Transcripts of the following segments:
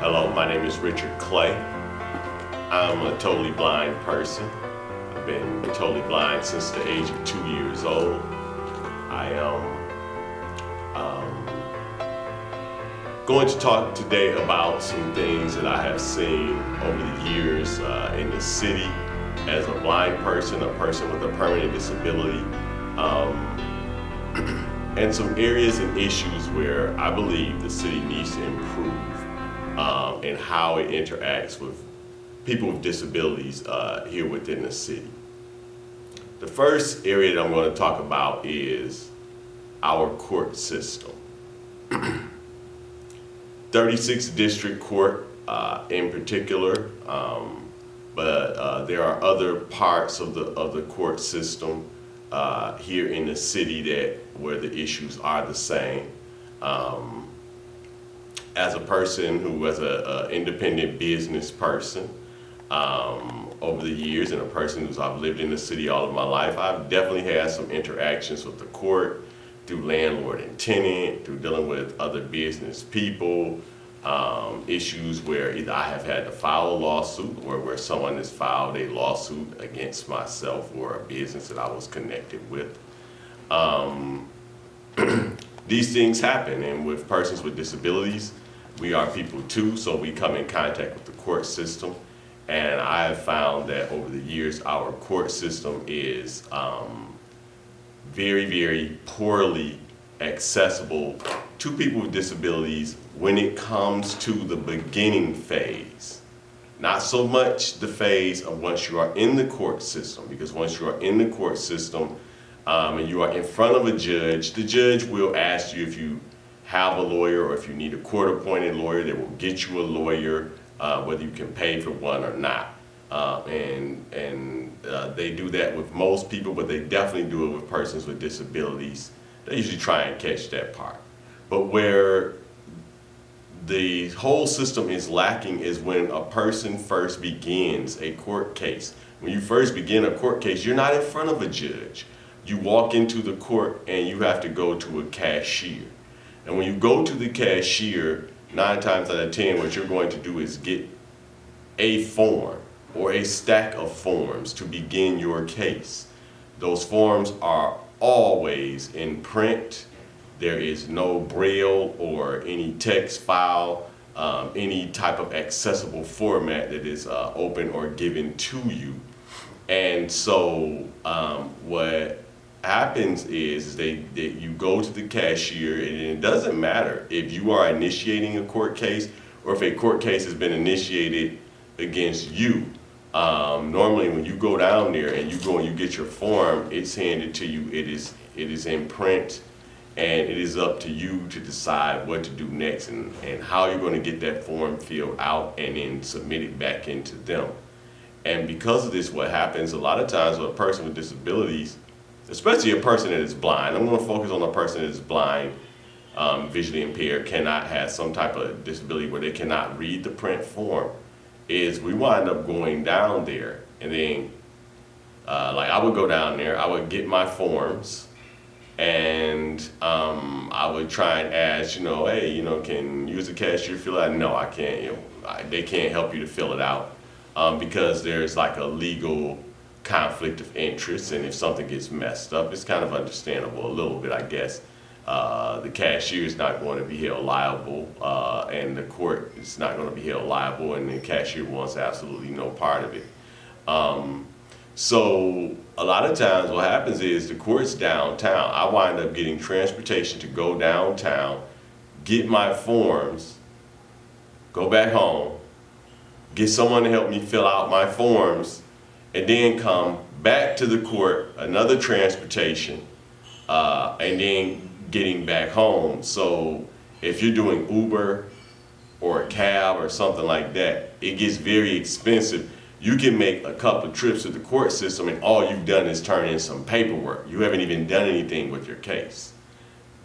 Hello, my name is Richard Clay. I'm a totally blind person. I've been totally blind since the age of 2 years old. I am going to talk today about some things that I have seen over the years in the city as a blind person, a person with a permanent disability, and some areas and issues where I believe the city needs to improve and how it interacts with people with disabilities here within the city. The first area that I'm going to talk about is our court system. 36th District Court in particular, but there are other parts of the court system here in the city where the issues are the same. As a person who was an independent business person over the years, and a person I've lived in the city all of my life, I've definitely had some interactions with the court through landlord and tenant, through dealing with other business people, issues where either I have had to file a lawsuit or where someone has filed a lawsuit against myself or a business that I was connected with. These things happen, and with persons with disabilities, we are people too, so we come in contact with the court system. And I have found that over the years, our court system is very, very poorly accessible to people with disabilities when it comes to the beginning phase. Not so much the phase of once you are in the court system, because once you are in the court system and you are in front of a judge, the judge will ask you if you have a lawyer or if you need a court-appointed lawyer. They will get you a lawyer, whether you can pay for one or not. They do that with most people, but they definitely do it with persons with disabilities. They usually try and catch that part. But where the whole system is lacking is when a person first begins a court case. When you first begin a court case, you're not in front of a judge. You walk into the court and you have to go to a cashier. And when you go to the cashier, 9 times out of 10, what you're going to do is get a form or a stack of forms to begin your case. Those forms are always in print. There is no braille or any text file, any type of accessible format that is open or given to you. And so what happens is that you go to the cashier, and it doesn't matter if you are initiating a court case or if a court case has been initiated against you. Normally when you go down there and you go and you get your form, it's handed to you. It is in print, and it is up to you to decide what to do next and how you're going to get that form filled out and then submit it back into them. And because of this, what happens a lot of times with a person with disabilities, especially a person that is blind, I'm going to focus on a person that is blind, visually impaired, cannot have some type of disability where they cannot read the print form, is we wind up going down there and then like I would go down there, I would get my forms, and I would try and ask, hey, can you as a cashier fill it out? No, I can't. They can't help you to fill it out because there's like a legal conflict of interest, and if something gets messed up, it's kind of understandable a little bit, I guess. The cashier is not going to be held liable, and the court is not going to be held liable, and the cashier wants absolutely no part of it. So a lot of times what happens is the court's downtown. I wind up getting transportation to go downtown, get my forms, go back home, get someone to help me fill out my forms, and then come back to the court, another transportation, and then getting back home. So if you're doing Uber or a cab or something like that, it gets very expensive. You can make a couple of trips to the court system and all you've done is turn in some paperwork. You haven't even done anything with your case.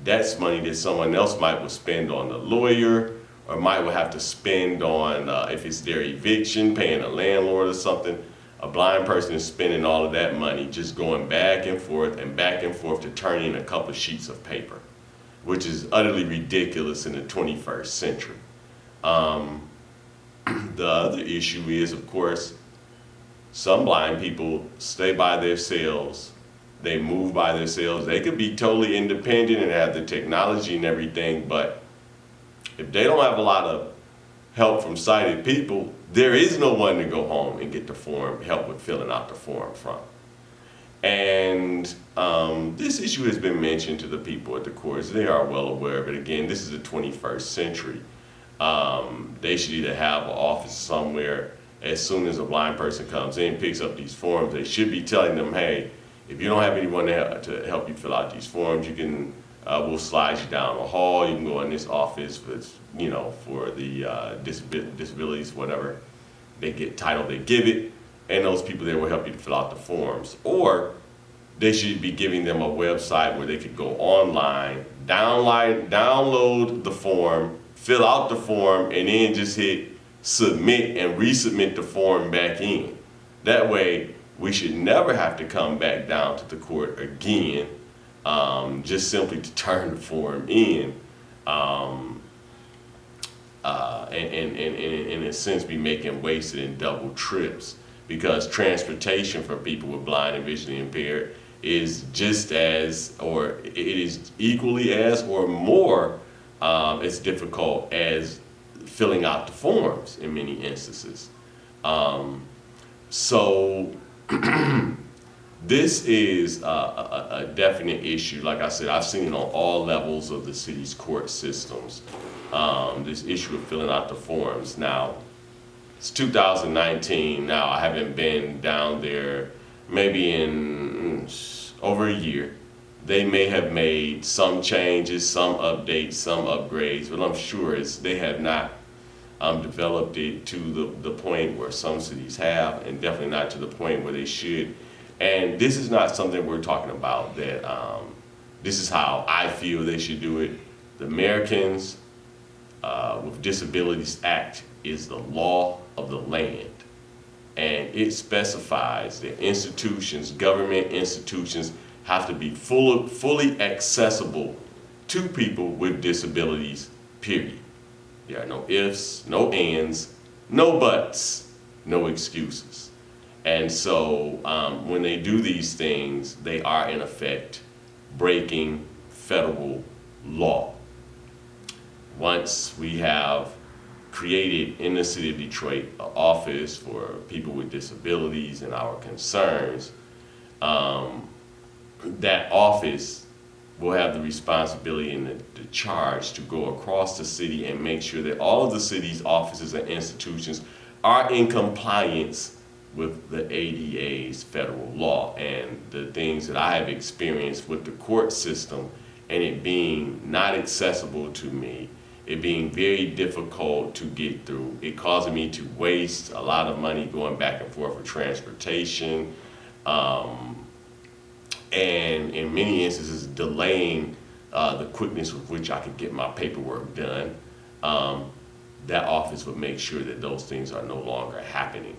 That's money that someone else might spend on the lawyer, or might have to spend on, if it's their eviction, paying a landlord or something. A blind person is spending all of that money just going back and forth to turn in a couple of sheets of paper, which is utterly ridiculous in the 21st century. The other issue is, of course, some blind people stay by themselves. They move by themselves. They could be totally independent and have the technology and everything, but if they don't have a lot of help from sighted people, there is no one to go home and get the form, help with filling out the form from. And this issue has been mentioned to the people at the courts. They are well aware of it. Again, this is the 21st century. They should either have an office somewhere. As soon as a blind person comes in, picks up these forms, they should be telling them, hey, if you don't have anyone to help you fill out these forms, you can, we'll slide you down the hall. You can go in this office for, for the disabilities, whatever they get title, they give it, and those people there will help you to fill out the forms. Or they should be giving them a website where they could go online, download the form, fill out the form, and then just hit submit and resubmit the form back in. That way, we should never have to come back down to the court again, just simply to turn the form in, and in a sense be making wasted and double trips, because transportation for people with blind and visually impaired is just as, or it is equally as or more as difficult as filling out the forms in many instances. So this is a definite issue. Like I said, I've seen it on all levels of the city's court systems, this issue of filling out the forms. Now, it's 2019 now. I haven't been down there maybe in over a year. They may have made some changes, some updates, some upgrades, but I'm sure they have not developed it to the point where some cities have, and definitely not to the point where they should. And this is not something we're talking about that this is how I feel they should do it. The Americans with Disabilities Act is the law of the land, and it specifies that institutions, government institutions, have to be fully accessible to people with disabilities, period. There are no ifs, no ands, no buts, no excuses. And so when they do these things, they are in effect breaking federal law. Once we have created in the city of Detroit an office for people with disabilities and our concerns, that office will have the responsibility and the charge to go across the city and make sure that all of the city's offices and institutions are in compliance with the ADA's federal law. And the things that I have experienced with the court system and it being not accessible to me, it being very difficult to get through, it causing me to waste a lot of money going back and forth for transportation, and in many instances delaying the quickness with which I could get my paperwork done. That office would make sure that those things are no longer happening.